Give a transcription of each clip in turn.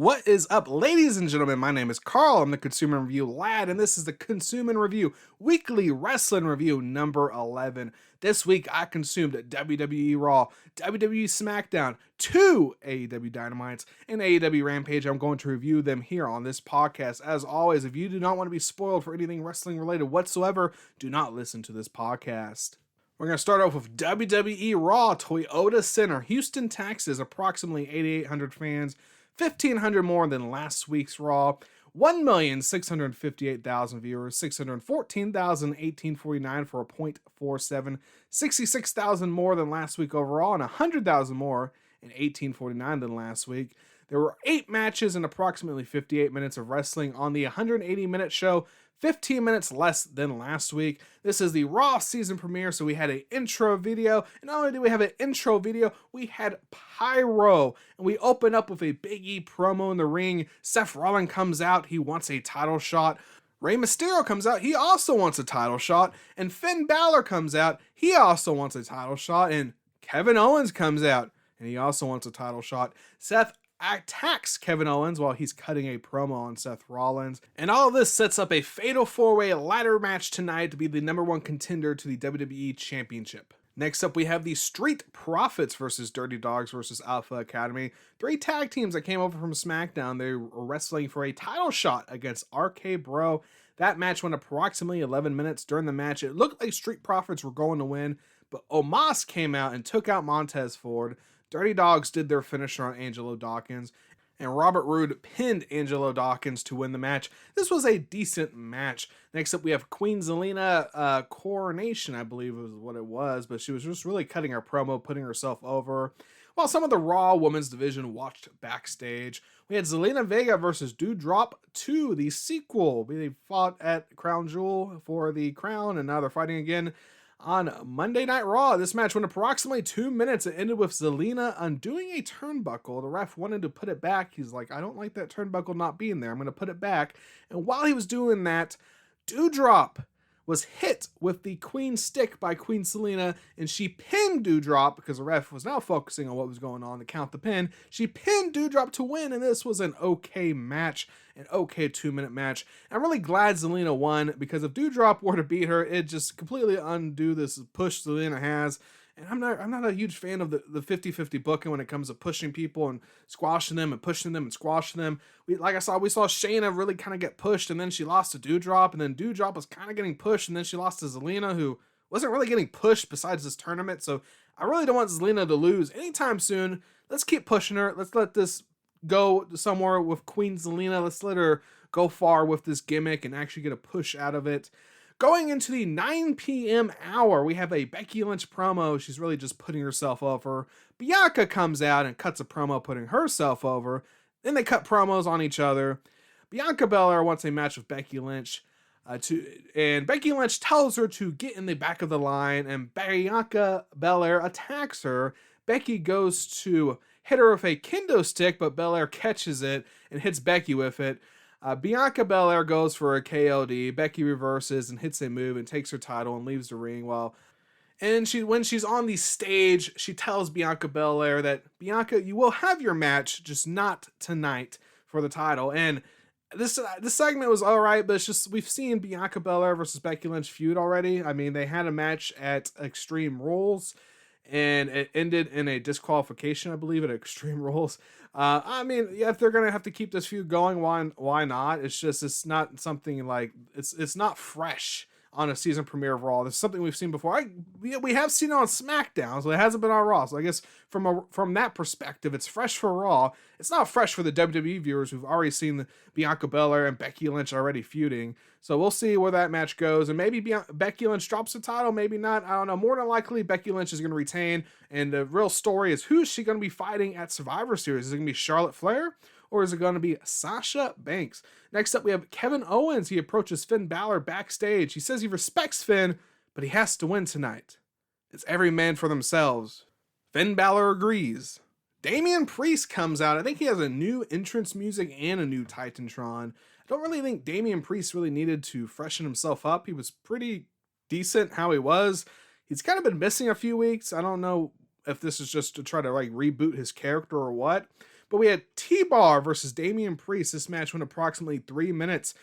What is up, ladies and gentlemen? My name is Carl. I'm the Consumer Review Lad, and this is the Consumer Review Weekly Wrestling Review number 11. This week, I consumed WWE Raw, WWE SmackDown, 2 AEW Dynamites, and AEW Rampage. I'm going to review them here on this podcast. As always, if you do not want to be spoiled for anything wrestling related whatsoever, do not listen to this podcast. We're going to start off with WWE Raw, Toyota Center, Houston, Texas, approximately 8,800 fans. 1,500 more than last week's Raw, 1,658,000 viewers, 614,1849 for a .47, 66,000 more than last week overall, and 100,000 more in 1849 than last week. There were 8 matches and approximately 58 minutes of wrestling on the 180-minute show, 15 minutes less than last week. This is the Raw season premiere, so we had an intro video. And not only did we have an intro video, we had pyro. And we open up with a Big E promo in the ring. Seth Rollins comes out. He wants a title shot. Rey Mysterio comes out. He also wants a title shot. And Finn Balor comes out. He also wants a title shot. And Kevin Owens comes out. And he also wants a title shot. Seth attacks Kevin Owens while he's cutting a promo on Seth Rollins. And all of this sets up a fatal 4-way ladder match tonight to be the number 1 contender to the WWE Championship. Next up, we have the Street Profits versus Dirty Dogs versus Alpha Academy. 3 tag teams that came over from SmackDown. They were wrestling for a title shot against RK Bro. That match went approximately 11 minutes. During the match, it looked like Street Profits were going to win, but Omos came out and took out Montez Ford. Dirty Dogs did their finisher on Angelo Dawkins, and Robert Roode pinned Angelo Dawkins to win the match. This was a decent match. Next up, we have Queen Zelina Coronation, I believe was what it was, but she was just really cutting her promo, putting herself over, while some of the Raw Women's Division watched backstage. We had Zelina Vega versus Doudrop 2, the sequel. They fought at Crown Jewel for the crown, and now they're fighting again on Monday Night Raw. This match went approximately 2 minutes. It ended with Zelina undoing a turnbuckle. The ref wanted to put it back. He's like, I don't like that turnbuckle not being there. I'm going to put it back. And while he was doing that, Doudrop was hit with the Queen Stick by Queen Zelina, and she pinned Doudrop because the ref was now focusing on what was going on to count the pin. She pinned Doudrop to win, and this was an okay match, an okay 2-minute match. And I'm really glad Zelina won, because if Doudrop were to beat her, it just completely undo this push Zelina has. And I'm not a huge fan of the 50-50 booking when it comes to pushing people and squashing them and pushing them and squashing them. We saw Shayna really kind of get pushed, and then she lost to Doudrop, and then Doudrop was kind of getting pushed, and then she lost to Zelina, who wasn't really getting pushed besides this tournament. So I really don't want Zelina to lose anytime soon. Let's keep pushing her. Let's let this go somewhere with Queen Zelina. Let's let her go far with this gimmick and actually get a push out of it. Going into the 9 p.m. hour, we have a Becky Lynch promo. She's really just putting herself over. Bianca comes out and cuts a promo putting herself over. Then they cut promos on each other. Bianca Belair wants a match with Becky Lynch. And Becky Lynch tells her to get in the back of the line, and Bianca Belair attacks her. Becky goes to hit her with a kendo stick, but Belair catches it and hits Becky with it. Bianca Belair goes for a KOD. Becky reverses and hits a move and takes her title and leaves the ring. When she's on the stage, she tells Bianca Belair that, Bianca, you will have your match, just not tonight for the title. And this segment was all right, but it's just, we've seen Bianca Belair versus Becky Lynch feud already. I mean, they had a match at Extreme Rules, and it ended in a disqualification, I believe, at Extreme Rules. I mean, yeah, if they're gonna have to keep this feud going, why not? It's not something like it's not fresh on a season premiere of Raw. This is something we've seen before. We have seen it on SmackDown, so it hasn't been on Raw. So I guess from that perspective, it's fresh for Raw. It's not fresh for the WWE viewers who've already seen Bianca Belair and Becky Lynch already feuding. So we'll see where that match goes, and maybe Becky Lynch drops the title, maybe not. I don't know. More than likely, Becky Lynch is going to retain, and the real story is, who's she going to be fighting at Survivor Series? Is it going to be Charlotte Flair, or is it going to be Sasha Banks? Next up, we have Kevin Owens. He approaches Finn Balor backstage. He says he respects Finn, but he has to win tonight. It's every man for themselves. Finn Balor agrees. Damian Priest comes out. I think he has a new entrance music and a new Titantron. I don't really think Damian Priest really needed to freshen himself up. He was pretty decent how he was. He's kind of been missing a few weeks. I don't know if this is just to try to like reboot his character or what. But we had T-Bar versus Damian Priest. This match went approximately 3 minutes.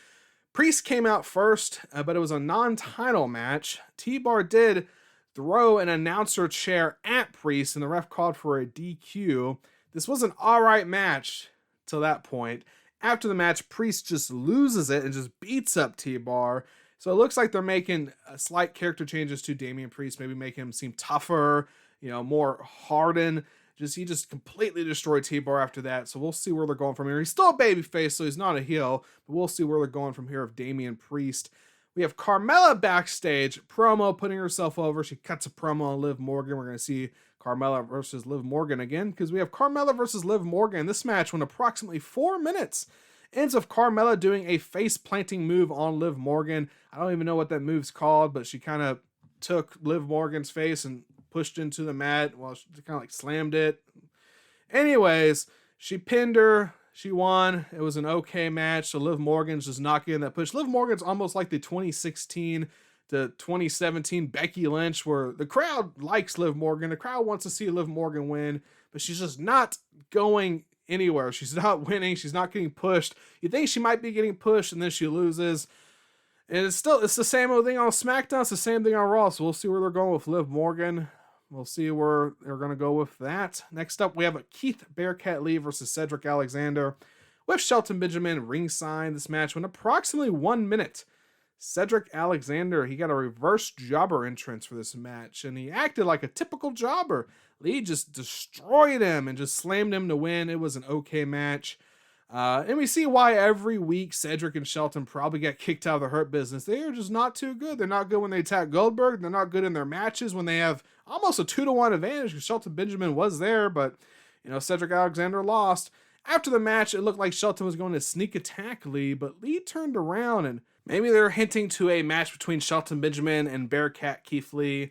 Priest came out first, but it was a non-title match. T-Bar did throw an announcer chair at Priest, and the ref called for a DQ. This was an alright match till that point. After the match, Priest just loses it and just beats up T-Bar. So it looks like they're making slight character changes to Damian Priest, maybe making him seem tougher, more hardened. He just completely destroyed T-Bar after that. So we'll see where they're going from here. He's still a babyface, so he's not a heel, but we'll see where they're going from here with Damian Priest. We have Carmella backstage, promo, putting herself over. She cuts a promo on Liv Morgan. We're going to see Carmella versus Liv Morgan again, because we have Carmella versus Liv Morgan. This match went approximately 4 minutes. Ends with Carmella doing a face-planting move on Liv Morgan. I don't even know what that move's called, but she kind of took Liv Morgan's face and pushed into the mat. Well, she kind of like slammed it. Anyways, she pinned her. She won. It was an okay match. So Liv Morgan's just not getting that push. Liv Morgan's almost like the 2016 to 2017 Becky Lynch, where the crowd likes Liv Morgan. The crowd wants to see Liv Morgan win, but she's just not going anywhere. She's not winning. She's not getting pushed. You think she might be getting pushed, and then she loses. And it's the same old thing on SmackDown. It's the same thing on Raw. So we'll see where they're going with Liv Morgan. We'll see where they're going to go with that. Next up, we have a Keith Bearcat Lee versus Cedric Alexander with Shelton Benjamin ringside. This match went approximately 1 minute. Cedric Alexander, he got a reverse jobber entrance for this match, and he acted like a typical jobber. Lee just destroyed him and just slammed him to win. It was an okay match. And we see why every week Cedric and Shelton probably get kicked out of the Hurt Business. They are just not too good. They're not good when they attack Goldberg. They're not good in their matches when they have almost a 2-1 advantage, because Shelton Benjamin was there, but Cedric Alexander lost. After the match, it looked like Shelton was going to sneak attack Lee, but Lee turned around, and maybe they're hinting to a match between Shelton Benjamin and Bearcat Keith Lee.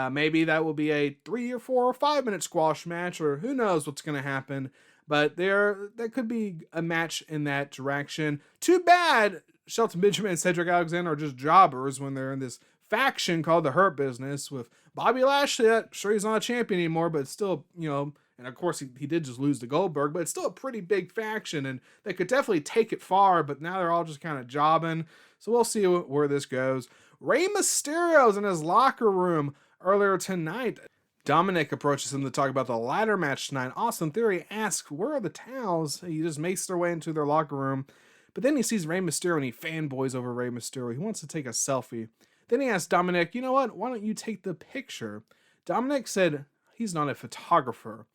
Maybe that will be a 3 or 4 or 5 minute squash match, or who knows what's going to happen. But there could be a match in that direction. Too bad Shelton Benjamin and Cedric Alexander are just jobbers when they're in this faction called the Hurt Business with Bobby Lashley. Sure, he's not a champion anymore, but it's still, and of course he did just lose to Goldberg, but it's still a pretty big faction, and they could definitely take it far, but now they're all just kind of jobbing. So we'll see where this goes. Rey Mysterio's in his locker room earlier tonight. Dominic approaches him to talk about the ladder match tonight. Austin Theory asks, where are the towels? He just makes their way into their locker room. But then he sees Rey Mysterio and he fanboys over Rey Mysterio. He wants to take a selfie. Then he asks Dominic, you know what? Why don't you take the picture? Dominic said he's not a photographer.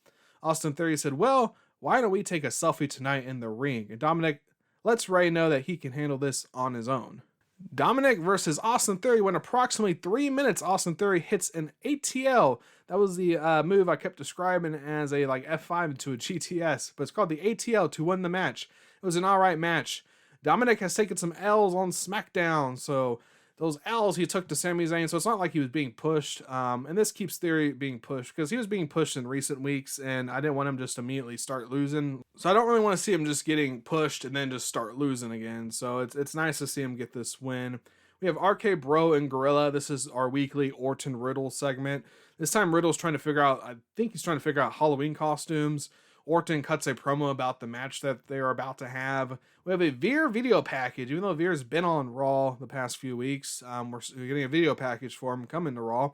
Austin Theory said, well, why don't we take a selfie tonight in the ring? And Dominic lets Rey know that he can handle this on his own. Dominic versus Austin Theory went approximately 3 minutes. Austin Theory hits an ATL. That was the move I kept describing as a F5 into a GTS, but it's called the ATL to win the match. It was an alright match. Dominic has taken some L's on SmackDown, so those L's he took to Sami Zayn, so it's not like he was being pushed. And this keeps Theory being pushed, because he was being pushed in recent weeks, and I didn't want him just immediately start losing. So I don't really want to see him just getting pushed and then just start losing again. So it's nice to see him get this win. We have RK Bro and Gorilla. This is our weekly Orton Riddle segment. This time Riddle's trying to figure out, I think he's trying to figure out Halloween costumes. Orton cuts a promo about the match that they are about to have. We have a Veer video package. Even though Veer's been on Raw the past few weeks, we're getting a video package for him coming to Raw.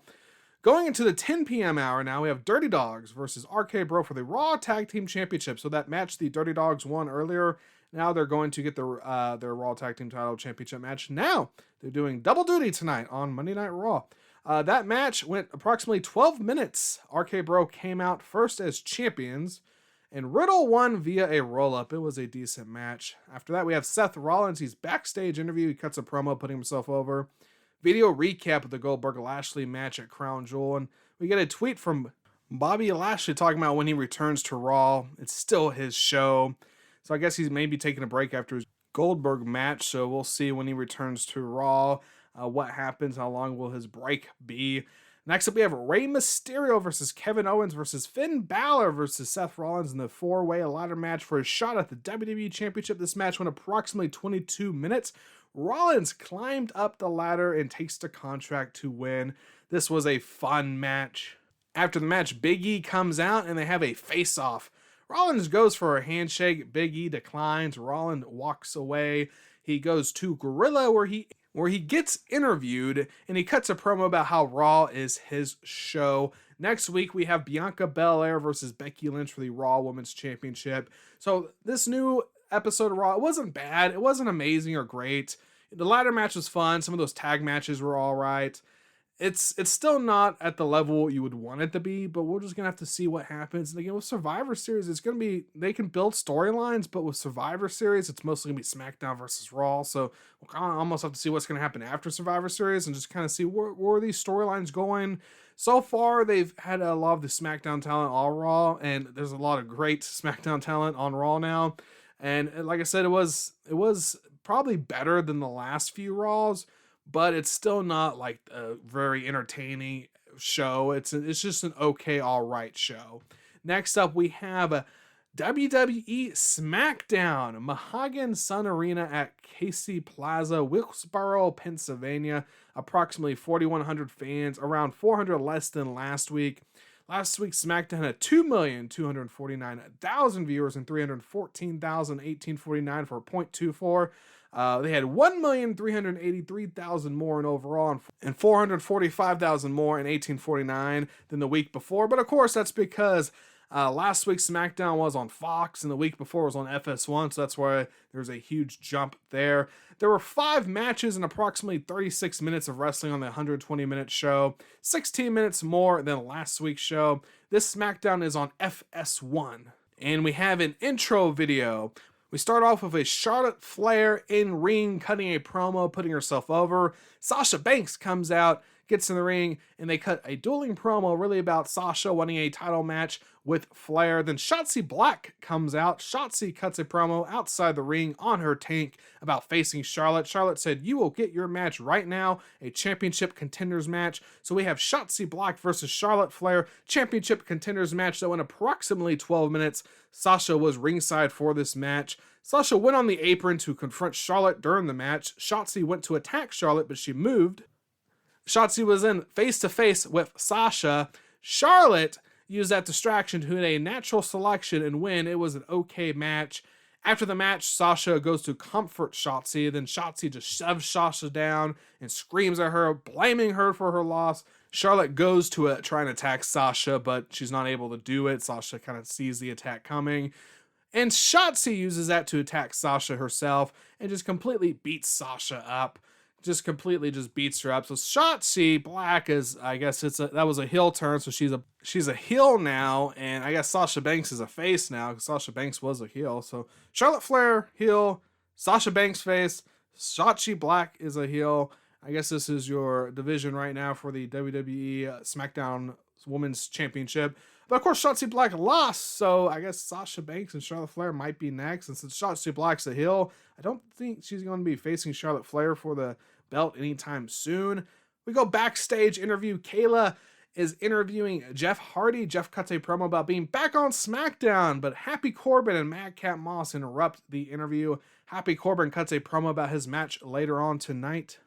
Going into the 10 p.m. hour now, we have Dirty Dogs versus RK Bro for the Raw Tag Team Championship. So that match the Dirty Dogs won earlier. Now they're going to get their Raw Tag Team Title Championship match. Now they're doing double duty tonight on Monday Night Raw. That match went approximately 12 minutes. RK Bro came out first as champions, and Riddle won via a roll-up. It was a decent match. After that, we have Seth Rollins. He's backstage interview. He cuts a promo, putting himself over. Video recap of the Goldberg-Lashley match at Crown Jewel. And we get a tweet from Bobby Lashley talking about when he returns to Raw. It's still his show. So I guess he's maybe taking a break after his Goldberg match. So we'll see when he returns to Raw. What happens? How long will his break be? Next up, we have Rey Mysterio versus Kevin Owens versus Finn Balor versus Seth Rollins in the 4-way ladder match for a shot at the WWE Championship. This match went approximately 22 minutes. Rollins climbed up the ladder and takes the contract to win. This was a fun match. After the match, Big E comes out and they have a face-off. Rollins goes for a handshake. Big E declines. Rollins walks away. He goes to Gorilla where he gets interviewed, and he cuts a promo about how Raw is his show. Next week, we have Bianca Belair versus Becky Lynch for the Raw Women's Championship. So this new episode of Raw, it wasn't bad. It wasn't amazing or great. The ladder match was fun. Some of those tag matches were all right. It's still not at the level you would want it to be, but we're just gonna have to see what happens. And again, with Survivor Series, it's gonna be, they can build storylines, but with Survivor Series, it's mostly gonna be SmackDown versus Raw. So we'll kind of almost have to see what's gonna happen after Survivor Series and just kind of see where these storylines going. So far, they've had a lot of the SmackDown talent on Raw, and there's a lot of great SmackDown talent on Raw now. And like I said, it was probably better than the last few Raws, but it's still not like a very entertaining show. It's just an okay, all right show. Next up, we have a WWE SmackDown, Mohegan Sun Arena at Casey Plaza, Wilkesboro, Pennsylvania. Approximately 4,100 fans, around 400 less than last week. Last week, SmackDown had 2,249,000 viewers and 314,1849 for 0.24. They had 1,383,000 more in overall and 445,000 more in 1849 than the week before. But of course, that's because last week's SmackDown was on Fox and the week before was on FS1, so that's why there's a huge jump there. There were 5 matches and approximately 36 minutes of wrestling on the 120-minute show, 16 minutes more than last week's show. This SmackDown is on FS1. And we have an intro video. We start off with a Charlotte Flair in ring, cutting a promo, putting herself over. Sasha Banks comes out, gets in the ring, and they cut a dueling promo really about Sasha wanting a title match with Flair. Then Shotzi Black comes out. Shotzi cuts a promo outside the ring on her tank about facing Charlotte. Charlotte said, "You will get your match right now, a championship contenders match." So we have Shotzi Black versus Charlotte Flair, championship contenders match that went approximately 12 minutes. Sasha was ringside for this match. Sasha went on the apron to confront Charlotte during the match. Shotzi went to attack Charlotte, but she moved. Shotzi was in face-to-face with Sasha. Charlotte used that distraction to hit a natural selection and win. It was an okay match. After the match, Sasha goes to comfort Shotzi. Then Shotzi just shoves Sasha down and screams at her, blaming her for her loss. Charlotte goes to try and attack Sasha, but she's not able to do it. Sasha kind of sees the attack coming. And Shotzi uses that to attack Sasha herself and just completely beats Sasha up. Just beats her up. So Shotzi Black is, I guess that was a heel turn, so she's a heel now, and I guess Sasha Banks is a face now because Sasha Banks was a heel. So Charlotte Flair heel, Sasha Banks face, Shotzi Black is a heel. I guess this is your division right now for the WWE SmackDown Women's Championship. But of course, Shotzi Black lost, so I guess Sasha Banks and Charlotte Flair might be next. And since Shotzi Black's a heel, I don't think she's going to be facing Charlotte Flair for the belt anytime soon. We go backstage interview. Kayla is interviewing Jeff Hardy. Jeff cuts a promo about being back on SmackDown, but Happy Corbin and Madcap Moss interrupt the interview. Happy Corbin cuts a promo about his match later on tonight.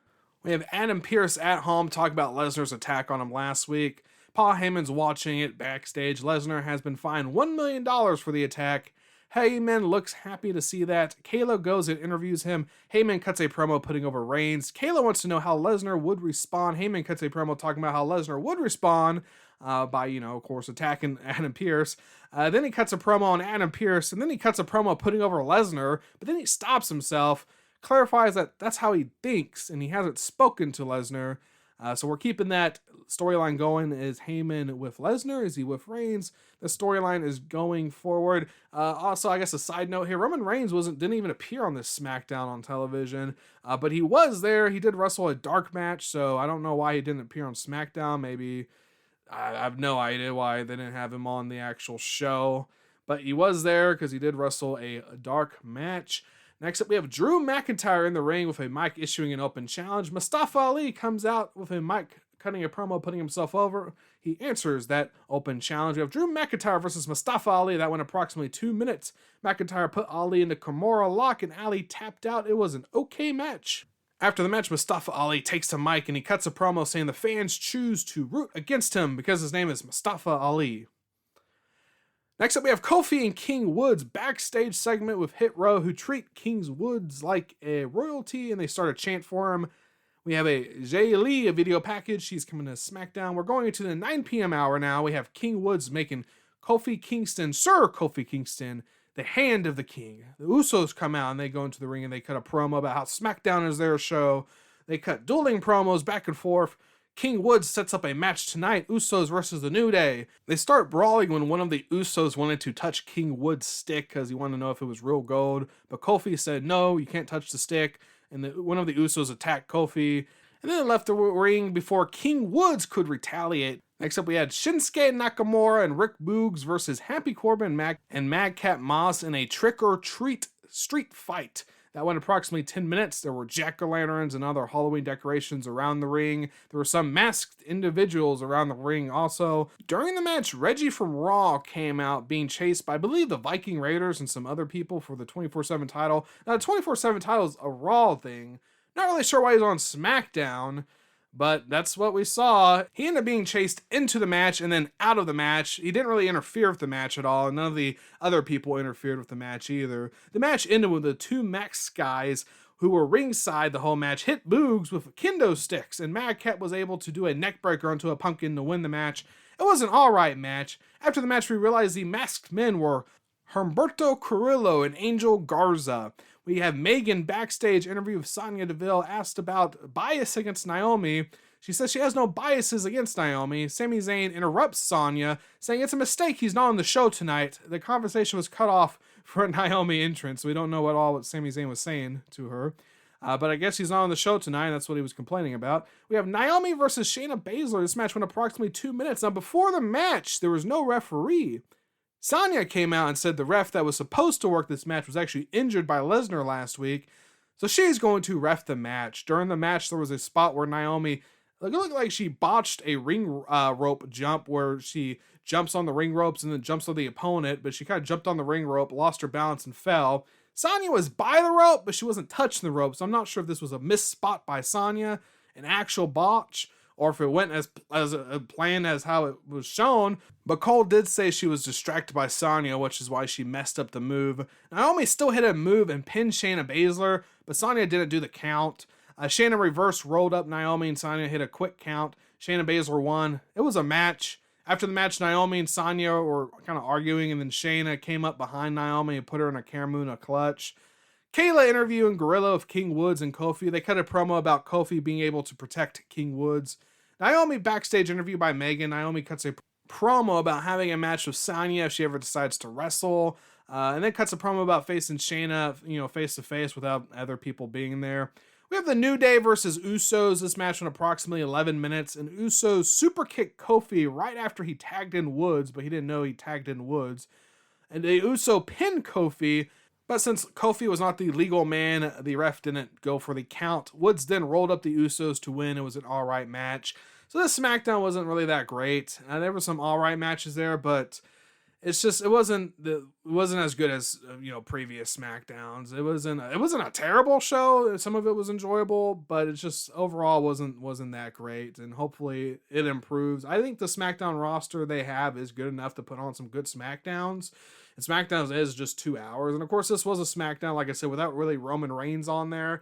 We have Adam Pearce at home talk about Lesnar's attack on him last week. Paul Heyman's watching it backstage. Lesnar has been fined $1 million for the attack. Heyman looks happy to see that. Kayla goes and interviews him. Heyman cuts a promo putting over Reigns. Kayla wants to know how Lesnar would respond. Heyman cuts a promo talking about how Lesnar would respond by, of course, attacking Adam Pearce. Then he cuts a promo on Adam Pearce, and then he cuts a promo putting over Lesnar, but then he stops himself, clarifies that that's how he thinks, and he hasn't spoken to Lesnar. So we're keeping that storyline going. Is Heyman with Lesnar? Is he with Reigns? The storyline is going forward. Also, I guess a side note here, Roman Reigns didn't even appear on this SmackDown on television, but he was there. He did wrestle a dark match, so I don't know why he didn't appear on SmackDown. Maybe, I have no idea why they didn't have him on the actual show, but he was there because he did wrestle a dark match. Next up, we have Drew McIntyre in the ring with a mic issuing an open challenge. Mustafa Ali comes out with a mic cutting a promo, putting himself over. He answers that open challenge. We have Drew McIntyre versus Mustafa Ali. That went approximately 2 minutes. McIntyre put Ali into Kimura lock and Ali tapped out. It was an okay match. After the match, Mustafa Ali takes the mic and he cuts a promo saying the fans choose to root against him because his name is Mustafa Ali. Next up, we have Kofi and King Woods backstage segment with Hit Row, who treat King Woods like a royalty, and they start a chant for him. We have a Jay Lee, a video package. She's coming to SmackDown. We're going into the 9 p.m. hour now. We have King Woods making Kofi Kingston, Sir Kofi Kingston, the hand of the king. The Usos come out and they go into the ring and they cut a promo about how SmackDown is their show. They cut dueling promos back and forth. King Woods sets up a match tonight, Usos versus the New Day. They start brawling when one of the Usos wanted to touch King Woods' stick because he wanted to know if it was real gold. But Kofi said, no, you can't touch the stick. And one of the Usos attacked Kofi. And then they left the ring before King Woods could retaliate. Next up, we had Shinsuke Nakamura and Rick Boogs versus Happy Corbin and Madcap Moss in a trick-or-treat street fight. That went approximately 10 minutes. There were jack-o'-lanterns and other Halloween decorations around the ring. There were some masked individuals around the ring also. During the match, Reggie from Raw came out being chased by, I believe, the Viking Raiders and some other people for the 24/7 title. Now, the 24/7 title is a Raw thing. Not really sure why he's on SmackDown, but that's what we saw. He ended up being chased into the match and then out of the match. He didn't really interfere with the match at all, and none of the other people interfered with the match either. The match ended with the two Max guys who were ringside the whole match hit Boogs with kendo sticks, and Madcap was able to do a neckbreaker onto a pumpkin to win the match. It was an alright match. After the match, we realized the masked men were Humberto Carrillo and Angel Garza. We have Megan backstage interview with Sonya Deville, asked about bias against Naomi. She says she has no biases against Naomi. Sami Zayn interrupts Sonya, saying it's a mistake he's not on the show tonight. The conversation was cut off for a Naomi entrance. We don't know what Sami Zayn was saying to her. But I guess he's not on the show tonight. That's what he was complaining about. We have Naomi versus Shayna Baszler. This match went approximately 2 minutes. Now, before the match, there was no referee. Sonya came out and said the ref that was supposed to work this match was actually injured by Lesnar last week, so she's going to ref the match. During the match, there was a spot where Naomi, it looked like she botched a ring rope jump where she jumps on the ring ropes and then jumps on the opponent, but she kind of jumped on the ring rope, lost her balance, and fell. Sonya was by the rope, but she wasn't touching the rope, so I'm not sure if this was a missed spot by Sonya, an actual botch, or if it went as planned as how it was shown. But Cole did say she was distracted by Sonya, which is why she messed up the move. Naomi still hit a move and pinned Shayna Baszler, but Sonya didn't do the count. Shayna reverse rolled up Naomi and Sonya hit a quick count. Shayna Baszler won. It was a match. After the match, Naomi and Sonya were kind of arguing, and then Shayna came up behind Naomi and put her in a Karamuna clutch. Kayla interviewing Gorilla of King Woods and Kofi. They cut a promo about Kofi being able to protect King Woods. Naomi backstage interview by Megan. Naomi cuts a promo about having a match with Sonya if she ever decides to wrestle. And then cuts a promo about facing Shayna, face to face without other people being there. We have the New Day versus Usos. This match went approximately 11 minutes. And Usos super kicked Kofi right after he tagged in Woods, but he didn't know he tagged in Woods. And the Uso pinned Kofi. But since Kofi was not the legal man, the ref didn't go for the count. Woods then rolled up the Usos to win. It was an alright match. So this SmackDown wasn't really that great. There were some alright matches there, but it wasn't as good as previous SmackDowns. It wasn't a terrible show. Some of it was enjoyable, but it just overall wasn't that great. And hopefully it improves. I think the SmackDown roster they have is good enough to put on some good SmackDowns. And SmackDown is just 2 hours. And of course, this was a SmackDown, like I said, without really Roman Reigns on there.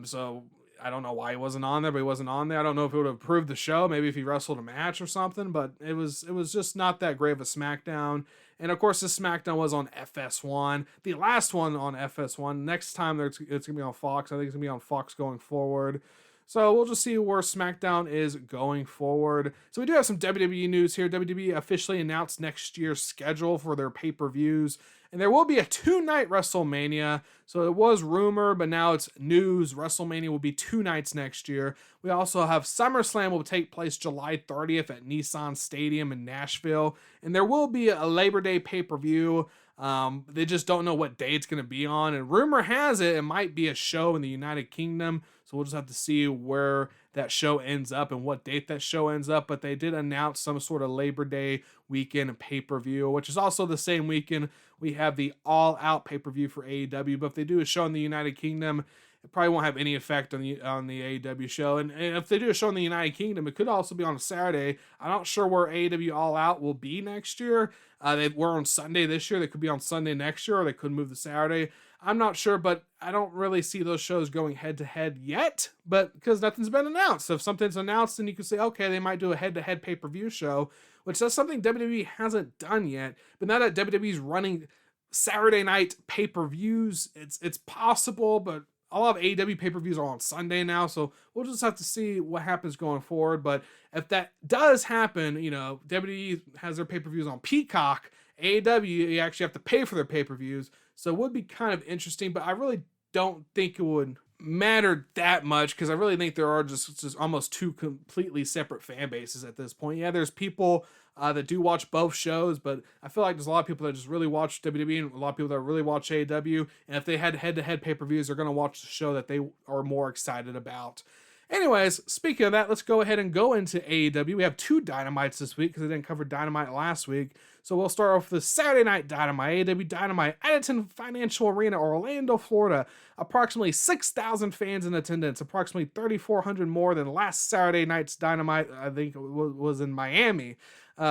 So I don't know why he wasn't on there, but he wasn't on there. I don't know if it would have improved the show, maybe if he wrestled a match or something, but it was just not that great of a SmackDown. And of course, this SmackDown was on FS1, the last one on FS1. Next time it's going to be on Fox. I think it's going to be on Fox going forward. So we'll just see where SmackDown is going forward. So we do have some WWE news here. WWE officially announced next year's schedule for their pay-per-views. And there will be a 2-night WrestleMania. So it was rumor, but now it's news. WrestleMania will be 2 nights next year. We also have SummerSlam will take place July 30th at Nissan Stadium in Nashville. And there will be a Labor Day pay-per-view. They just don't know what day it's going to be on. And rumor has it might be a show in the United Kingdom. So we'll just have to see where that show ends up and what date that show ends up. But they did announce some sort of Labor Day weekend pay-per-view, which is also the same weekend we have the All Out pay-per-view for AEW. But if they do a show in the United Kingdom, it probably won't have any effect on the AEW show. And if they do a show in the United Kingdom, it could also be on a Saturday. I'm not sure where AEW All Out will be next year. They were on Sunday this year. They could be on Sunday next year, or they could move to Saturday. I'm not sure, but I don't really see those shows going head-to-head yet, but because nothing's been announced. So if something's announced, then you can say, okay, they might do a head-to-head pay-per-view show, which that's something WWE hasn't done yet. But now that WWE's running Saturday night pay-per-views, it's possible, but a lot of AEW pay-per-views are on Sunday now, so we'll just have to see what happens going forward. But if that does happen, WWE has their pay-per-views on Peacock. AEW, you actually have to pay for their pay-per-views, so it would be kind of interesting, but I really don't think it would matter that much, because I really think there are just almost two completely separate fan bases at this point. Yeah, there's people that do watch both shows, but I feel like there's a lot of people that just really watch WWE and a lot of people that really watch AEW, and if they had head-to-head pay-per-views, they're going to watch the show that they are more excited about. Anyways, speaking of that, let's go ahead and go into AEW. We have 2 Dynamites this week because I didn't cover Dynamite last week. So we'll start off with the Saturday Night Dynamite, AEW Dynamite, Edison Financial Arena, Orlando, Florida. Approximately 6,000 fans in attendance, approximately 3,400 more than last Saturday night's Dynamite, I think was in Miami.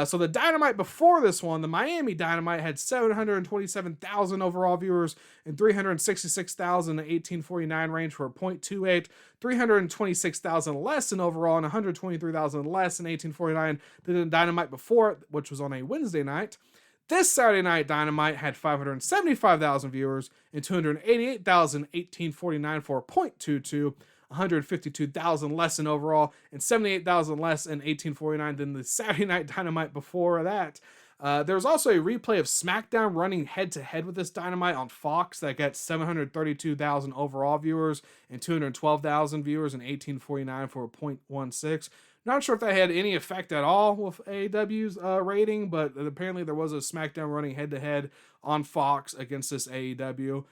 So the Dynamite before this one, the Miami Dynamite, had 727,000 overall viewers and 366,000 in the 1849 range for a .28, 326,000 less in overall and 123,000 less in 1849 than the Dynamite before it, which was on a Wednesday night. This Saturday Night Dynamite had 575,000 viewers and 288,000 1849 for a .22, 152,000 less in overall and 78,000 less in 1849 than the Saturday Night Dynamite before that. There's also a replay of SmackDown running head-to-head with this Dynamite on Fox that got 732,000 overall viewers and 212,000 viewers in 1849 for a .16. Not sure if that had any effect at all with AEW's rating, but apparently there was a SmackDown running head-to-head on Fox against this AEW.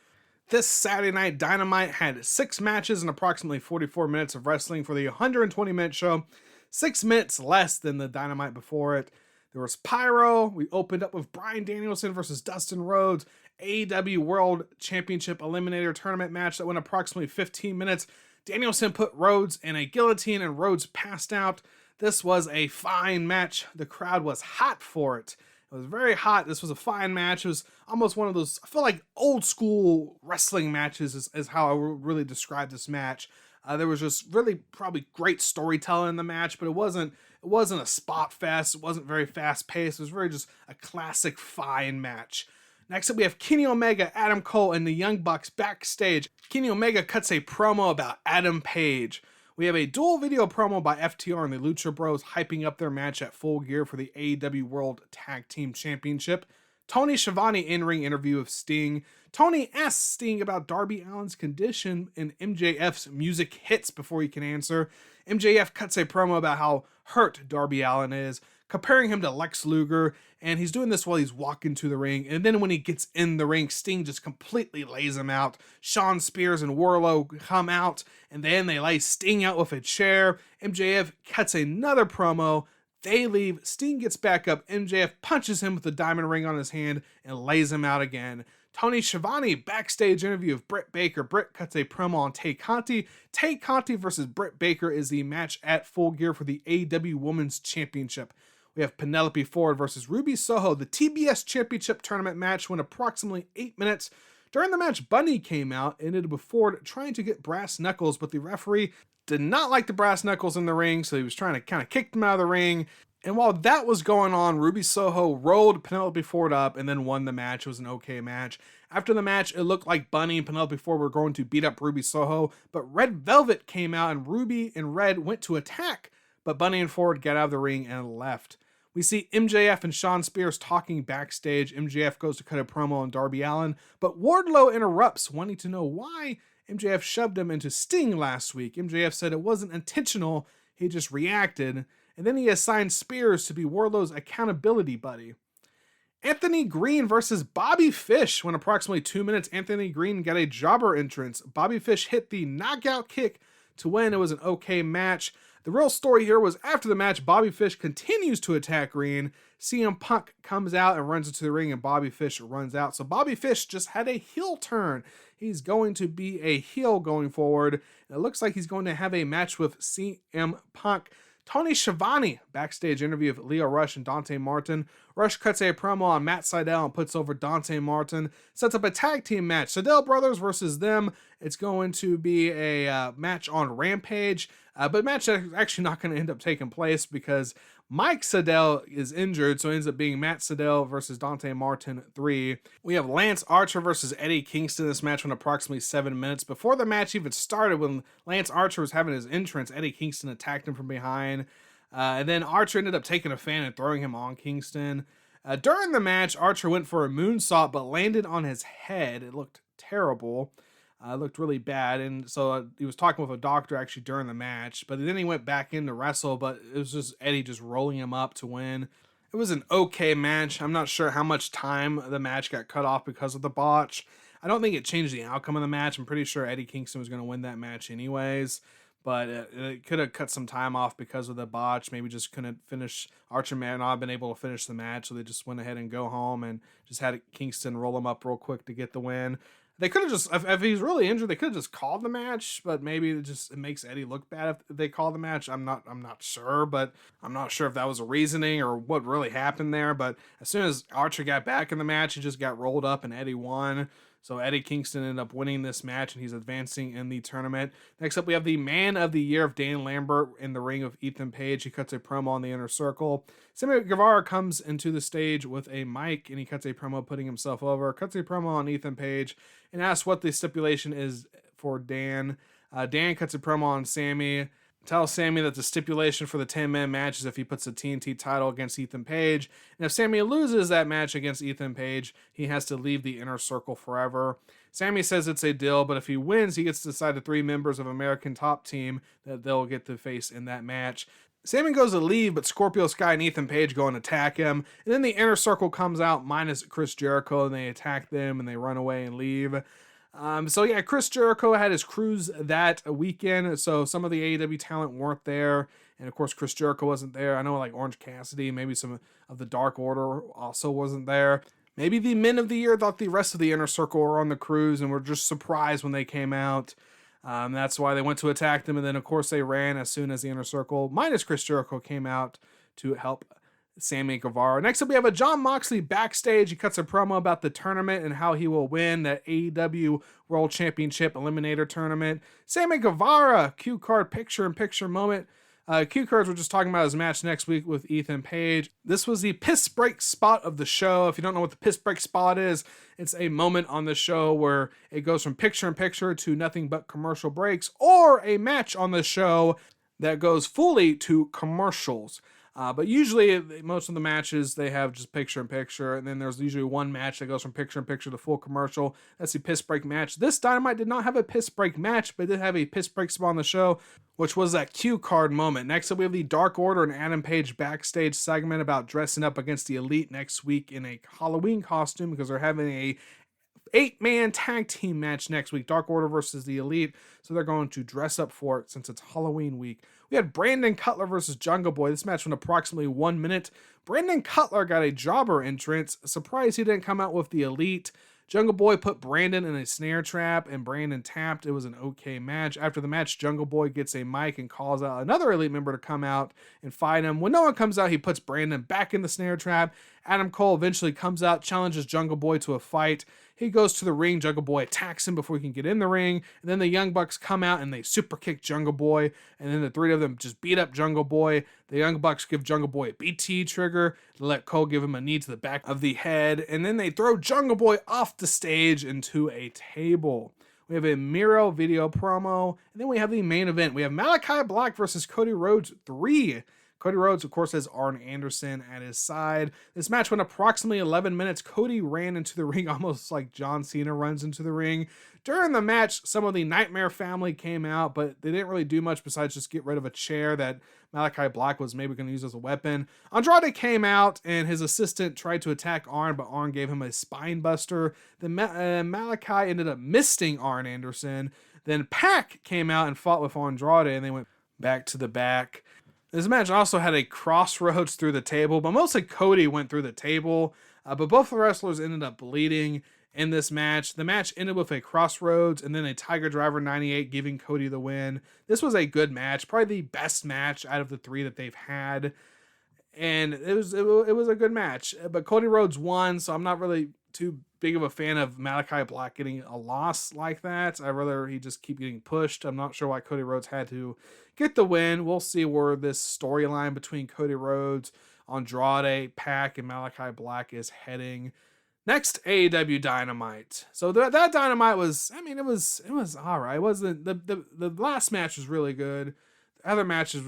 This Saturday Night Dynamite had 6 matches and approximately 44 minutes of wrestling for the 120-minute show, 6 minutes less than the Dynamite before it. There was Pyro. We opened up with Bryan Danielson versus Dustin Rhodes, AEW World Championship Eliminator Tournament match that went approximately 15 minutes. Danielson put Rhodes in a guillotine and Rhodes passed out. This was a fine match. The crowd was hot for it. It was very hot. This was a fine match. It was almost one of those, I feel like, old school wrestling matches is how I would really describe this match. There was just really probably great storytelling in the match, but it wasn't a spot fest. It wasn't very fast paced. It was very just a classic fine match. Next up, we have Kenny Omega, Adam Cole, and the Young Bucks backstage. Kenny Omega cuts a promo about Adam Page. We have a dual video promo by FTR and the Lucha Bros hyping up their match at Full Gear for the AEW World Tag Team Championship. Tony Schiavone in-ring interview of Sting. Tony asks Sting about Darby Allin's condition, and MJF's music hits before he can answer. MJF cuts a promo about how hurt Darby Allin is, comparing him to Lex Luger, and he's doing this while he's walking to the ring. And then when he gets in the ring, Sting just completely lays him out. Shawn Spears and Wardlow come out, and then they lay Sting out with a chair. MJF cuts another promo. They leave. Sting gets back up. MJF punches him with the diamond ring on his hand and lays him out again. Tony Schiavone backstage interview of Britt Baker. Britt cuts a promo on Tay Conti. Tay Conti versus Britt Baker is the match at Full Gear for the AEW Women's Championship. We have Penelope Ford versus Ruby Soho. The TBS Championship Tournament match went approximately 8 minutes. During the match, Bunny came out and ended with Ford trying to get brass knuckles, but the referee did not like the brass knuckles in the ring, so he was trying to kind of kick them out of the ring. And while that was going on, Ruby Soho rolled Penelope Ford up and then won the match. It was an okay match. After the match, it looked like Bunny and Penelope Ford were going to beat up Ruby Soho, but Red Velvet came out and Ruby and Red went to attack, but Bunny and Ford got out of the ring and left. We see MJF and Shawn Spears talking backstage. MJF goes to cut a promo on Darby Allin, but Wardlow interrupts, wanting to know why MJF shoved him into Sting last week. MJF said it wasn't intentional, he just reacted, and then he assigned Spears to be Wardlow's accountability buddy. Anthony Green versus Bobby Fish. When approximately 2 minutes, Anthony Green got a jobber entrance. Bobby Fish hit the knockout kick to win. It was an okay match. The real story here was after the match, Bobby Fish continues to attack Green. CM Punk comes out and runs into the ring, and Bobby Fish runs out. So Bobby Fish just had a heel turn. He's going to be a heel going forward. It looks like he's going to have a match with CM Punk. Tony Schiavone, backstage interview of Leo Rush and Dante Martin. Rush cuts a promo on Matt Sydal and puts over Dante Martin. Sets up a tag team match. Sydal brothers versus them. It's going to be a match on Rampage. But match is actually not going to end up taking place because Mike Sydal is injured, so it ends up being Matt Sydal versus Dante Martin 3. We have Lance Archer versus Eddie Kingston. This match went approximately 7 minutes. Before the match even started, when Lance Archer was having his entrance, Eddie Kingston attacked him from behind. And then Archer ended up taking a fan and throwing him on Kingston. During the match, Archer went for a moonsault, but landed on his head. It looked terrible. It looked really bad, and so he was talking with a doctor actually during the match, but then he went back in to wrestle, but it was just Eddie just rolling him up to win. It was an okay match. I'm not sure how much time the match got cut off because of the botch. I don't think it changed the outcome of the match. I'm pretty sure Eddie Kingston was going to win that match anyways, but it could have cut some time off because of the botch. Maybe just couldn't finish. Archer may not have been able to finish the match, so they just went ahead and go home and just had Kingston roll him up real quick to get the win. They could have just, if he's really injured, they could have just called the match, but maybe it makes Eddie look bad if they call the match. I'm not sure, but I'm not sure if that was a reasoning or what really happened there. But as soon as Archer got back in the match, he just got rolled up and Eddie won. So Eddie Kingston ended up winning this match, and he's advancing in the tournament. Next up, we have the Man of the Year of Dan Lambert in the ring of Ethan Page. He cuts a promo on the Inner Circle. Sammy Guevara comes into the stage with a mic, and he cuts a promo putting himself over. Cuts a promo on Ethan Page, and asks what the stipulation is for Dan. Dan cuts a promo on Sammy. Tells Sammy that the stipulation for the 10-man match is if he puts the TNT title against Ethan Page. And if Sammy loses that match against Ethan Page, he has to leave the Inner Circle forever. Sammy says it's a deal, but if he wins, he gets to decide the 3 members of American Top Team that they'll get to face in that match. Sammy goes to leave, but Scorpio Sky and Ethan Page go and attack him. And then the Inner Circle comes out minus Chris Jericho, and they attack them, and they run away and leave. So yeah, Chris Jericho had his cruise that weekend, so some of the AEW talent weren't there, and of course Chris Jericho wasn't there. I know like Orange Cassidy, maybe some of the Dark Order also wasn't there. Maybe the Men of the Year thought the rest of the Inner Circle were on the cruise and were just surprised when they came out. That's why they went to attack them, and then of course they ran as soon as the Inner Circle, minus Chris Jericho, came out to help Sammy Guevara. Next up, we have a Jon Moxley backstage. He cuts a promo about the tournament and how he will win the AEW World Championship Eliminator Tournament. Sammy Guevara, cue card picture-in-picture moment. Cue cards were just talking about his match next week with Ethan Page. This was the piss break spot of the show. If you don't know what the piss break spot is, it's a moment on the show where it goes from picture-in-picture to nothing but commercial breaks, or a match on the show that goes fully to commercials. But usually, most of the matches, they have just picture-in-picture, and then there's usually one match that goes from picture-in-picture to full commercial. That's the piss break match. This Dynamite did not have a piss break match, but it did have a piss break spot on the show, which was that cue card moment. Next up, we have the Dark Order and Adam Page backstage segment about dressing up against the Elite next week in a Halloween costume, because they're having a 8-man tag team match next week, Dark Order versus the Elite, so they're going to dress up for it since it's Halloween week. We had Brandon Cutler versus Jungle Boy. This match went approximately 1 minute. Brandon Cutler got a jobber entrance. Surprised he didn't come out with the Elite. Jungle Boy put Brandon in a snare trap, and Brandon tapped. It was an okay match. After the match, Jungle Boy gets a mic and calls out another Elite member to come out and fight him. When no one comes out, he puts Brandon back in the snare trap. Adam Cole eventually comes out, challenges Jungle Boy to a fight. He goes to the ring. Jungle Boy attacks him before he can get in the ring. And then the Young Bucks come out and they super kick Jungle Boy. And then the 3 of them just beat up Jungle Boy. The Young Bucks give Jungle Boy a BT trigger to let Cole give him a knee to the back of the head. And then they throw Jungle Boy off the stage into a table. We have a Miro video promo. And then we have the main event. We have Malachi Black versus Cody Rhodes 3. Cody Rhodes, of course, has Arn Anderson at his side. This match went approximately 11 minutes. Cody ran into the ring almost like John Cena runs into the ring. During the match, some of the Nightmare family came out, but they didn't really do much besides just get rid of a chair that Malachi Black was maybe going to use as a weapon. Andrade came out, and his assistant tried to attack Arn, but Arn gave him a spine buster. Then Malachi ended up misting Arn Anderson. Then Pac came out and fought with Andrade, and they went back to the back. This match also had a crossroads through the table, but mostly Cody went through the table. But both the wrestlers ended up bleeding. in this match. The match ended with a crossroads and then a Tiger Driver 98 giving Cody the win. This was a good match, probably the best match out of the 3 that they've had. And it was a good match. But Cody Rhodes won, so I'm not really too big of a fan of Malachi Black getting a loss like that. I'd rather he just keep getting pushed. I'm not sure why Cody Rhodes had to get the win. We'll see where this storyline between Cody Rhodes, Andrade, Pac, and Malachi Black is heading. Next, AEW Dynamite. So that Dynamite was, I mean, it was all right. It wasn't the last match was really good. The other matches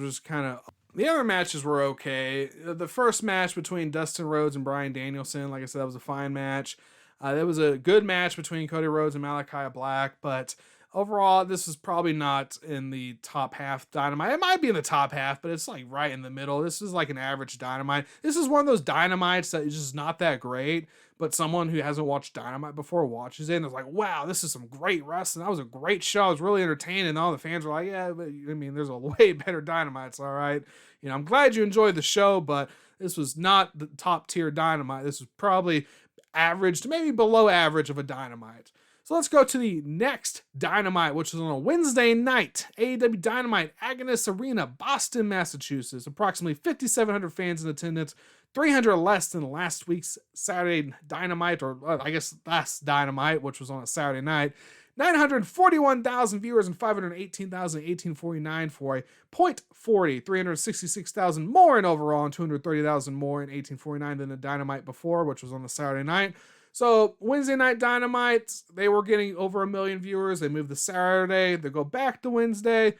were okay. The first match between Dustin Rhodes and Bryan Danielson, like I said, that was a fine match. It was a good match between Cody Rhodes and Malachi Black, but overall, this is probably not in the top half Dynamite. It might be in the top half, but it's like right in the middle. This is like an average Dynamite. This is one of those Dynamites that is just not that great, but someone who hasn't watched Dynamite before watches it and is like, wow, this is some great wrestling. That was a great show. I was really entertained, and all the fans were like, yeah, but I mean, there's a way better Dynamites, all right? You know, I'm glad you enjoyed the show, but this was not the top tier Dynamite. This was probably average to maybe below average of a Dynamite. So let's go to the next Dynamite, which is on a Wednesday night. AEW Dynamite, Agnes Arena, Boston, Massachusetts. Approximately 5,700 fans in attendance, 300 less than last week's Saturday Dynamite, or I guess last Dynamite, which was on a Saturday night. 941,000 viewers and 518,000 for a .40. 366,000 more in overall and 230,000 more in 1849 than the Dynamite before, which was on the Saturday night. So Wednesday night Dynamite, they were getting over 1 million viewers. They moved to Saturday. They go back to Wednesday.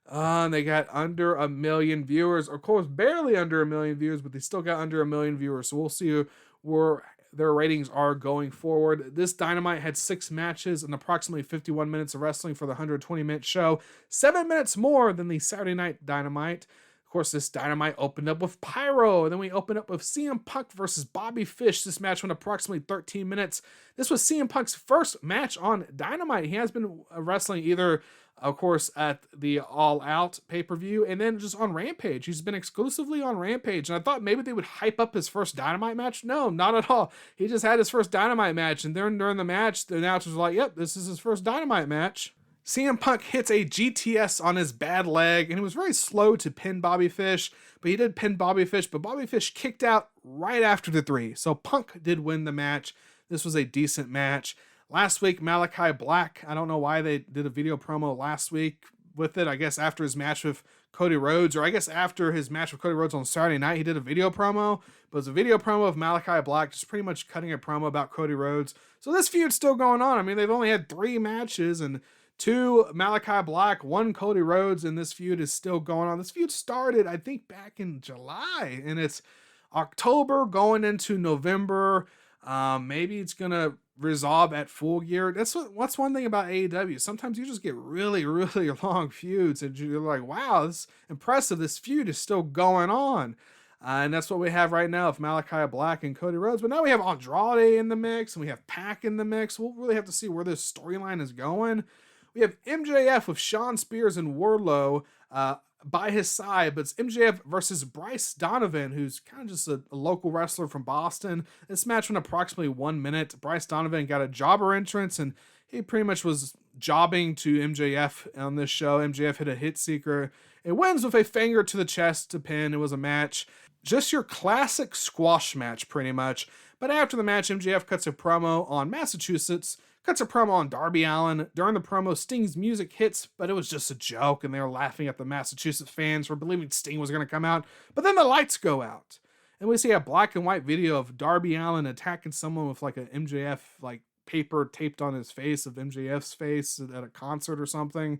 And they got under 1 million viewers. Of course, barely under 1 million viewers, but they still got under 1 million viewers. So we'll see where their ratings are going forward. This Dynamite had 6 matches and approximately 51 minutes of wrestling for the 120-minute show. 7 minutes more than the Saturday night Dynamite. Of course, this Dynamite opened up with Pyro, and then we opened up with CM Punk versus Bobby Fish. This match went approximately 13 minutes. This was CM Punk's first match on Dynamite. He has been wrestling either, of course, at the All Out pay-per-view and then just on Rampage. He's been exclusively on Rampage, and I thought maybe they would hype up his first Dynamite match. No, not at all. He just had his first Dynamite match, and then during the match, the announcers were like, yep, this is his first Dynamite match. CM Punk hits a GTS on his bad leg, and he was very slow to pin Bobby Fish, but he did pin Bobby Fish, but Bobby Fish kicked out right after the 3. So Punk did win the match. This was a decent match. Last week, Malachi Black, I don't know why they did a video promo last week with it. I guess after his match with Cody Rhodes, or I guess after his match with Cody Rhodes on Saturday night, he did a video promo. But it was a video promo of Malachi Black, just pretty much cutting a promo about Cody Rhodes. So this feud's still going on. I mean, they've only had 3 matches, and 2 Malachi Black, 1 Cody Rhodes, and this feud is still going on. This feud started, I think, back in July, and it's October going into November. Maybe it's going to resolve at Full Gear. What's one thing about AEW. Sometimes you just get really, really long feuds, and you're like, wow, this is impressive. This feud is still going on. And that's what we have right now with Malachi Black and Cody Rhodes. But now we have Andrade in the mix, and we have Pac in the mix. We'll really have to see where this storyline is going. We have MJF with Shawn Spears and Wardlow by his side, but it's MJF versus Bryce Donovan, who's kind of just a local wrestler from Boston. This match went approximately 1 minute. Bryce Donovan got a jobber entrance, and he pretty much was jobbing to MJF on this show. MJF hit a hit seeker. It wins with a finger to the chest to pin. It was a match. Just your classic squash match, pretty much. But after the match, MJF cuts a promo on Massachusetts, cuts a promo on Darby Allin. During the promo, Sting's music hits, but it was just a joke, and they were laughing at the Massachusetts fans for believing Sting was going to come out. But then the lights go out, and we see a black and white video of Darby Allin attacking someone with like an MJF like paper taped on his face of MJF's face at a concert or something.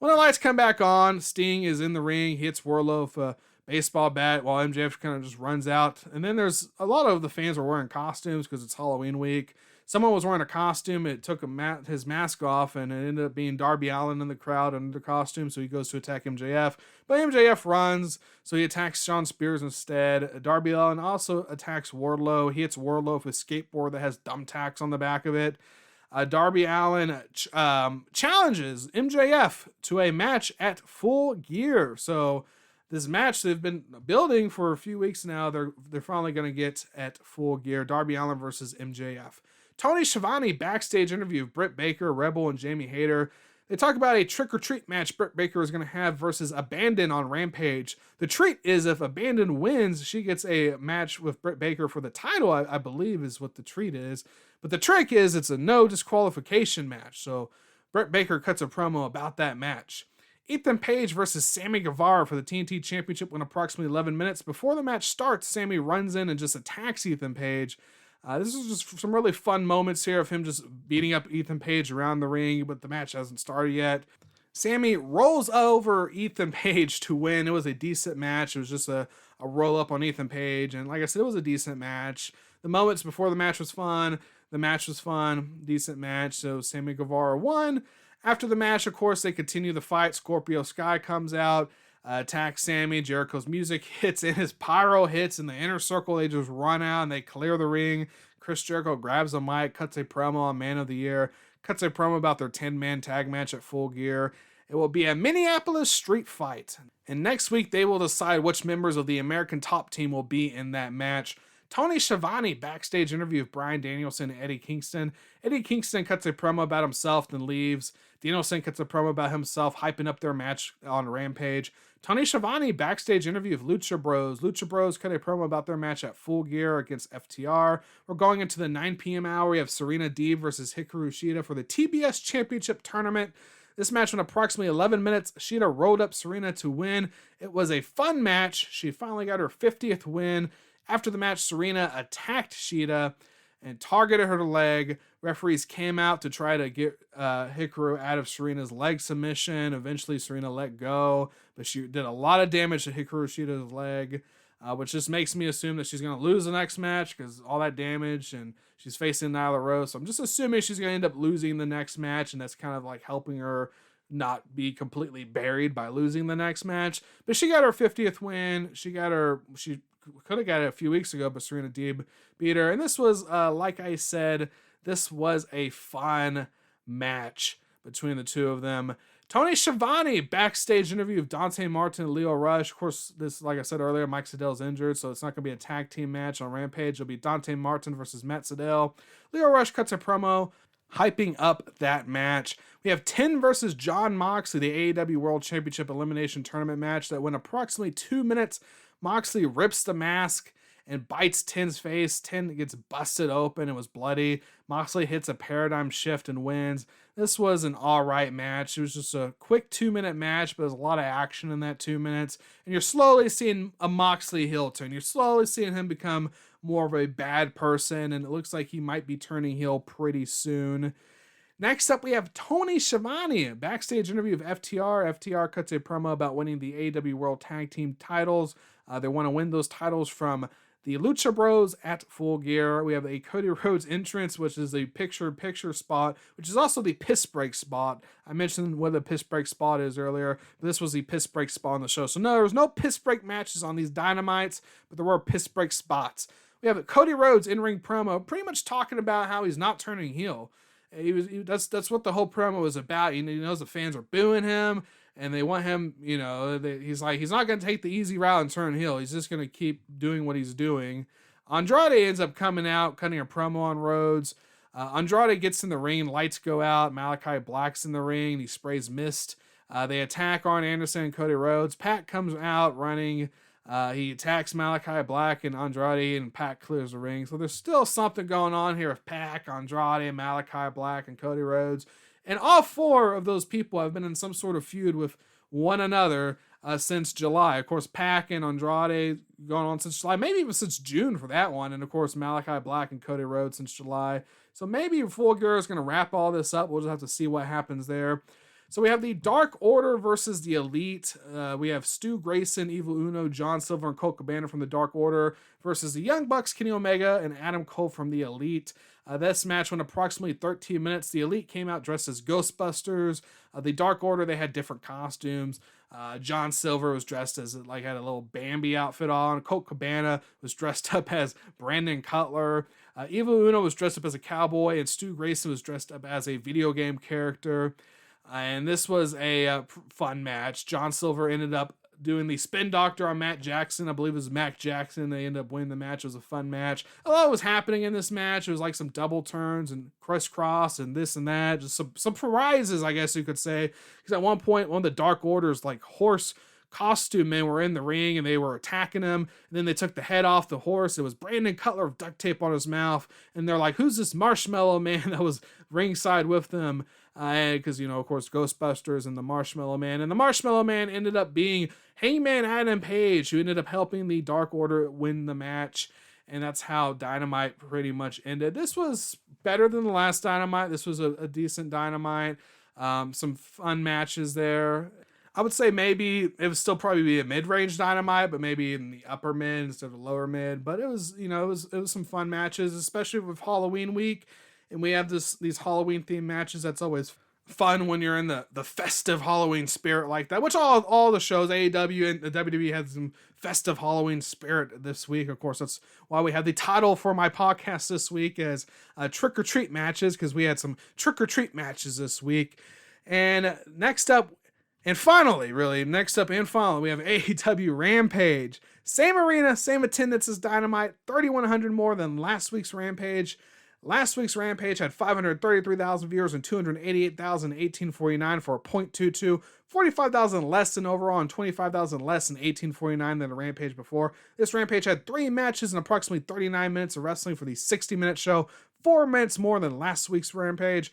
When the lights come back on, Sting is in the ring, he hits Wardlow with a baseball bat while MJF kind of just runs out. And then there's a lot of the fans were wearing costumes because it's Halloween week. Someone was wearing a costume. It took his mask off, and it ended up being Darby Allin in the crowd under the costume, so he goes to attack MJF. But MJF runs, so he attacks Shawn Spears instead. Darby Allin also attacks Wardlow. He hits Wardlow with his skateboard that has thumbtacks on the back of it. Darby Allin challenges MJF to a match at Full Gear. So this match they've been building for a few weeks now, they're finally going to get at Full Gear. Darby Allin versus MJF. Tony Schiavone backstage interview of Britt Baker, Rebel, and Jamie Hayter. They talk about a trick-or-treat match Britt Baker is going to have versus Abandon on Rampage. The treat is if Abandon wins, she gets a match with Britt Baker for the title, I believe is what the treat is. But the trick is it's a no disqualification match. So Britt Baker cuts a promo about that match. Ethan Page versus Sammy Guevara for the TNT Championship in approximately 11 minutes. Before the match starts, Sammy runs in and just attacks Ethan Page. This is just some really fun moments here of him just beating up Ethan Page around the ring, but the match hasn't started yet. Sammy rolls over Ethan Page to win. It was a decent match. It was just a roll up on Ethan Page. And like I said, it was a decent match. The moments before the match was fun. The match was fun. Decent match. So Sammy Guevara won. After the match, of course, they continue the fight. Scorpio Sky comes out, attacks Sammy. Jericho's music hits and his pyro hits in the inner circle. They just run out and they clear the ring. Chris Jericho grabs a mic, cuts a promo on Man of the Year, cuts a promo about their 10-man tag match at Full Gear. It will be a Minneapolis street fight. And next week, they will decide which members of the American Top Team will be in that match. Tony Schiavone backstage interview with Bryan Danielson and Eddie Kingston. Eddie Kingston cuts a promo about himself, then leaves. Danielson cuts a promo about himself, hyping up their match on Rampage. Tony Schiavone backstage interview with Lucha Bros. Lucha Bros cut a promo about their match at Full Gear against FTR. We're going into the 9 p.m. hour. We have Serena Deeb versus Hikaru Shida for the TBS Championship Tournament. This match went approximately 11 minutes. Shida rolled up Serena to win. It was a fun match. She finally got her 50th win. After the match, Serena attacked Shida and targeted her leg. Referees came out to try to get Hikaru out of Serena's leg submission. Eventually, Serena let go, but she did a lot of damage to Hikaru Shida's leg, which just makes me assume that she's going to lose the next match because all that damage, and she's facing Nyla Rose. So I'm just assuming she's going to end up losing the next match, and that's kind of like helping her not be completely buried by losing the next match. But she got her 50th win. She could have got it a few weeks ago, but Serena Deeb beat her. And this was, like I said, this was a fun match between the two of them. Tony Schiavone backstage interview of Dante Martin and Leo Rush. Of course, this, like I said earlier, Mike Sydal's injured, so it's not going to be a tag team match on Rampage. It'll be Dante Martin versus Matt Sydal. Leo Rush cuts a promo hyping up that match. We have 10 versus Jon Moxley, the AEW World Championship Elimination Tournament match that went approximately 2 minutes. Moxley rips the mask and bites Ten's face. Ten gets busted open. It was bloody. Moxley hits a paradigm shift and wins. This was an alright match. It was just a quick 2-minute match, but there's a lot of action in that 2 minutes. And you're slowly seeing a Moxley heel turn. You're slowly seeing him become more of a bad person, and it looks like he might be turning heel pretty soon. Next up, we have Tony Schiavone, backstage interview of FTR. FTR cuts a promo about winning the AEW World Tag Team titles. They want to win those titles from the Lucha Bros at Full Gear. We have a Cody Rhodes entrance, which is a picture-in-picture spot, which is also the piss break spot. I mentioned what the piss break spot is earlier, but this was the piss break spot on the show. So no, there was no piss break matches on these Dynamites, but there were piss break spots. We have a Cody Rhodes in-ring promo, pretty much talking about how he's not turning heel. That's what the whole promo was about. He knows the fans are booing him, and they want him, he's not going to take the easy route and turn heel. He's just going to keep doing what he's doing. Andrade ends up coming out, cutting a promo on Rhodes. Andrade gets in the ring, lights go out. Malachi Black's in the ring. He sprays mist. They attack Arn Anderson and Cody Rhodes. Pat comes out running. He attacks Malachi Black and Andrade, and Pac clears the ring. So there's still something going on here with Pac, Andrade, Malachi Black, and Cody Rhodes. And all 4 of those people have been in some sort of feud with one another since July. Of course, Pac and Andrade going on since July, maybe even since June for that one. And of course, Malachi Black and Cody Rhodes since July. So maybe Full Gear is going to wrap all this up. We'll just have to see what happens there. So we have the Dark Order versus the Elite. We have Stu Grayson, Evil Uno, John Silver, and Colt Cabana from the Dark Order versus the Young Bucks, Kenny Omega, and Adam Cole from the Elite. This match went approximately 13 minutes. The Elite came out dressed as Ghostbusters. The Dark Order, they had different costumes. John Silver was dressed as, had a little Bambi outfit on. Colt Cabana was dressed up as Brandon Cutler. Evil Uno was dressed up as a cowboy, and Stu Grayson was dressed up as a video game character. And this was a fun match. John Silver ended up doing the spin doctor on Matt Jackson. I believe it was Matt Jackson. They ended up winning the match. It was a fun match. A lot was happening in this match. It was like some double turns and crisscross and this and that. Just some surprises, I guess you could say. Because at one point, one of the Dark Order's like horse costume men were in the ring and they were attacking him. And then they took the head off the horse. It was Brandon Cutler with duct tape on his mouth. And they're like, who's this Marshmallow Man that was ringside with them? Because, of course, Ghostbusters and the Marshmallow Man. And the Marshmallow Man ended up being Hangman Adam Page, who ended up helping the Dark Order win the match. And that's how Dynamite pretty much ended. This was better than the last Dynamite. This was a decent Dynamite. Some fun matches there. I would say maybe it would still probably be a mid-range Dynamite, but maybe in the upper mid instead of the lower mid. But it was, it was some fun matches, especially with Halloween week. And we have these Halloween themed matches. That's always fun when you're in the festive Halloween spirit like that, which all the shows, AEW and the WWE, had some festive Halloween spirit this week. Of course, that's why we have the title for my podcast this week as trick or treat matches, because we had some trick or treat matches this week. And next up and finally, we have AEW Rampage. Same arena, same attendance as Dynamite, 3,100 more than last week's Rampage. Last week's Rampage had 533,000 viewers and 288,1849 for a .22, 45,000 less than overall and 25,000 less than 1849 than the Rampage before. This Rampage had 3 matches and approximately 39 minutes of wrestling for the 60-minute show, 4 minutes more than last week's Rampage.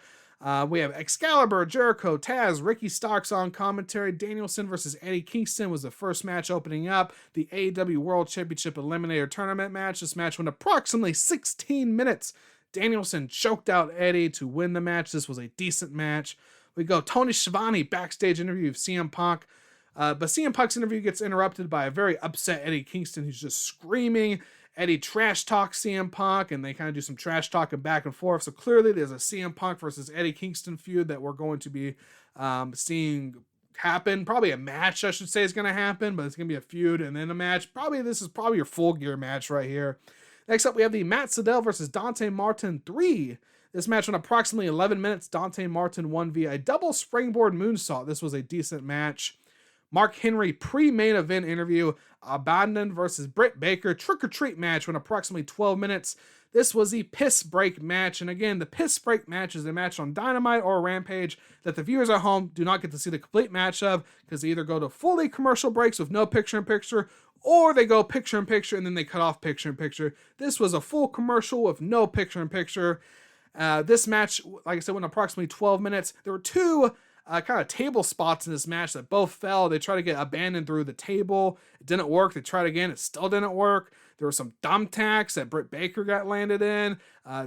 We have Excalibur, Jericho, Taz, Ricky Starks on commentary. Danielson versus Eddie Kingston was the first match opening up the AEW World Championship Eliminator Tournament match. This match went approximately 16 minutes. Danielson choked out Eddie to win the match. This was a decent match. We go Tony Schiavone backstage interview of CM Punk. But CM Punk's interview gets interrupted by a very upset Eddie Kingston who's just screaming. Eddie trash talks CM Punk, and they kind of do some trash talking back and forth. So clearly there's a CM Punk versus Eddie Kingston feud that we're going to be seeing happen. Probably a match, I should say, is going to happen, but it's going to be a feud and then a match. This is probably your Full Gear match right here. Next up, we have the Matt Sydal versus Dante Martin 3. This match went approximately 11 minutes. Dante Martin won via a double springboard moonsault. This was a decent match. Mark Henry pre-main event interview. Abandon versus Britt Baker trick or treat match went approximately 12 minutes. This was the piss break match. And again, the piss break match is a match on Dynamite or Rampage that the viewers at home do not get to see the complete match of, because they either go to fully commercial breaks with no picture-in-picture, or they go picture-in-picture and then they cut off picture-in-picture. This was a full commercial with no picture-in-picture. This match, like I said, went approximately 12 minutes. There were 2 kind of table spots in this match that both fell. They tried to get abandoned through the table. It didn't work. They tried again. It still didn't work. There were some thumbtacks that Britt Baker got landed in.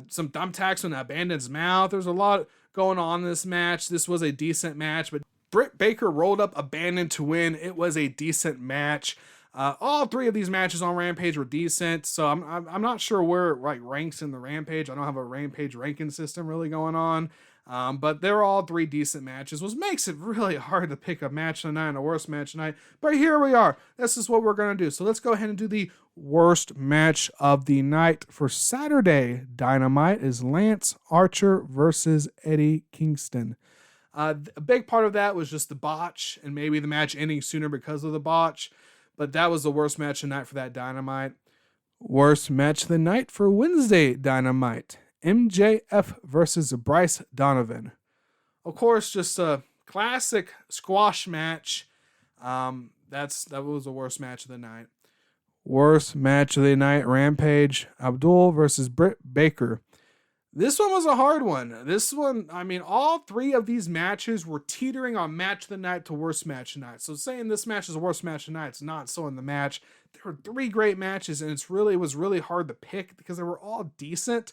Some thumbtacks in Abandon's mouth. There's a lot going on in this match. This was a decent match, but Britt Baker rolled up Abandon to win. It was a decent match. All 3 of these matches on Rampage were decent, so I'm not sure where it ranks in the Rampage. I don't have a Rampage ranking system really going on. But they're all 3 decent matches, which makes it really hard to pick a match of the night and a worst match of the night. But here we are. This is what we're going to do. So let's go ahead and do the worst match of the night. For Saturday Dynamite is Lance Archer versus Eddie Kingston. A big part of that was just the botch and maybe the match ending sooner because of the botch. But that was the worst match of the night for that Dynamite. Worst match of the night for Wednesday Dynamite. MJF versus Bryce Donovan. Of course, just a classic squash match. That was the worst match of the night. Worst match of the night, Rampage. Abdul versus Britt Baker. This one was a hard one. This one, all 3 of these matches were teetering on match of the night to worst match of the night. So saying this match is the worst match of the night, it's not so in the match. There were 3 great matches, and it was really hard to pick because they were all decent.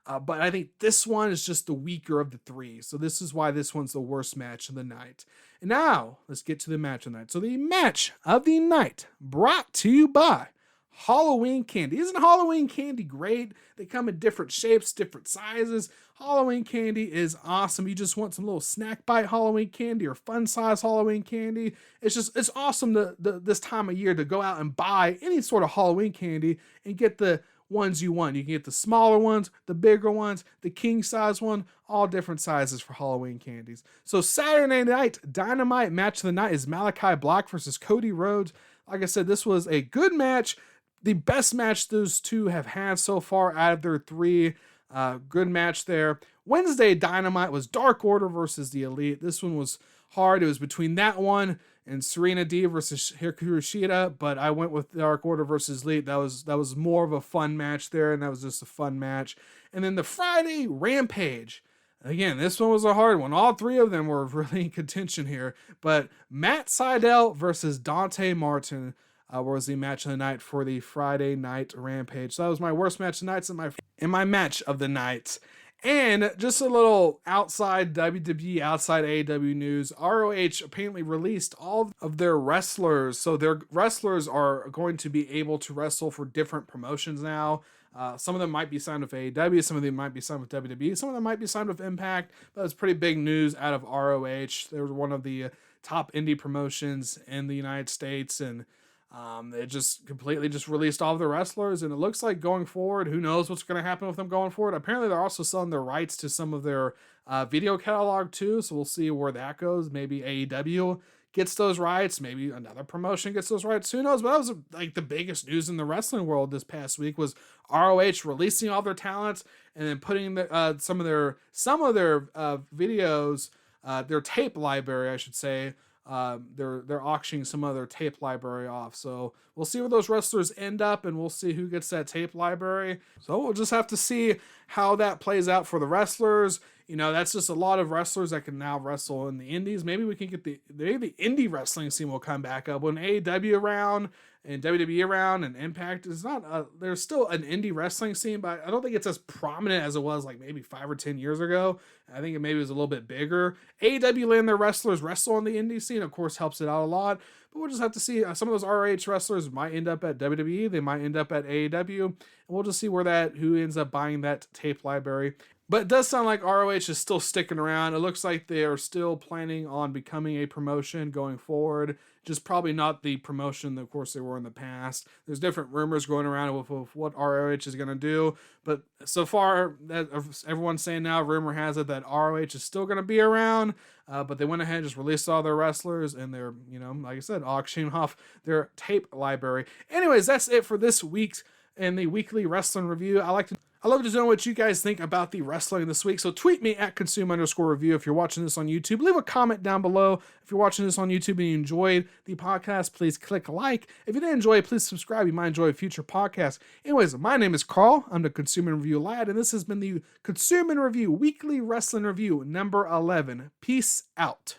But I think this one is just the weaker of the 3. So this is why this one's the worst match of the night. And now, let's get to the match of the night. So the match of the night brought to you by Halloween candy. Isn't Halloween candy great? They come in different shapes, different sizes. Halloween candy is awesome. You just want some little snack bite Halloween candy or fun size Halloween candy. It's awesome this time of year to go out and buy any sort of Halloween candy and get the ones you want. You can get the smaller ones, the bigger ones, the king size one, all different sizes for Halloween candies. So Saturday night Dynamite match of the night is Malachi Black versus Cody Rhodes. Like I said, this was a good match. The best match those two have had so far out of their three. Good match there. Wednesday Dynamite was Dark Order versus the Elite. This one was hard. It was between that one and Serena Deeb versus Hikaru Shida, but I went with Dark Order versus Elite. That was more of a fun match there, and that was just a fun match. And then the Friday Rampage. Again, this one was a hard one. All three of them were really in contention here, but Matt Sydal versus Dante Martin was the match of the night for the Friday night Rampage. So that was my worst match of the night and my match of the night. And just a little outside WWE, outside AEW news, ROH apparently released all of their wrestlers. So their wrestlers are going to be able to wrestle for different promotions now. Some of them might be signed with AEW, some of them might be signed with WWE, some of them might be signed with Impact, but it's pretty big news out of ROH. They were one of the top indie promotions in the United States, and they just completely just released all of the wrestlers, and it looks like going forward, who knows what's going to happen with them going forward. Apparently, they're also selling their rights to some of their video catalog too, so we'll see where that goes. Maybe AEW gets those rights, maybe another promotion gets those rights. Who knows? But that was like the biggest news in the wrestling world this past week was ROH releasing all their talents and then putting some of their videos, their tape library, I should say. They're auctioning some other tape library off, so we'll see where those wrestlers end up, and we'll see who gets that tape library. So we'll just have to see how that plays out for the wrestlers. You know, that's just a lot of wrestlers that can now wrestle in the indies. Maybe we can get the indie wrestling scene will come back up when AEW around and WWE around and Impact is not. There's still an indie wrestling scene, but I don't think it's as prominent as it was like maybe 5 or 10 years ago. I think it maybe was a little bit bigger. AEW letting their wrestlers wrestle on the indie scene, of course, helps it out a lot. But we'll just have to see. Some of those ROH wrestlers might end up at WWE. They might end up at AEW. And we'll just see who ends up buying that tape library. But it does sound like ROH is still sticking around. It looks like they are still planning on becoming a promotion going forward. Just probably not the promotion that, of course, they were in the past. There's different rumors going around with what ROH is going to do. But so far, everyone's saying now, rumor has it that ROH is still going to be around. But they went ahead and just released all their wrestlers. And they're, like I said, auctioning off their tape library. Anyways, that's it for this week's in the weekly wrestling review. I love to know what you guys think about the wrestling this week. So tweet me at consume_review if you're watching this on YouTube. Leave a comment down below. If you're watching this on YouTube and you enjoyed the podcast, please click like. If you didn't enjoy it, please subscribe. You might enjoy future podcasts. Anyways, my name is Carl. I'm the Consume and Review lad, and this has been the Consume and Review Weekly Wrestling Review number 11. Peace out.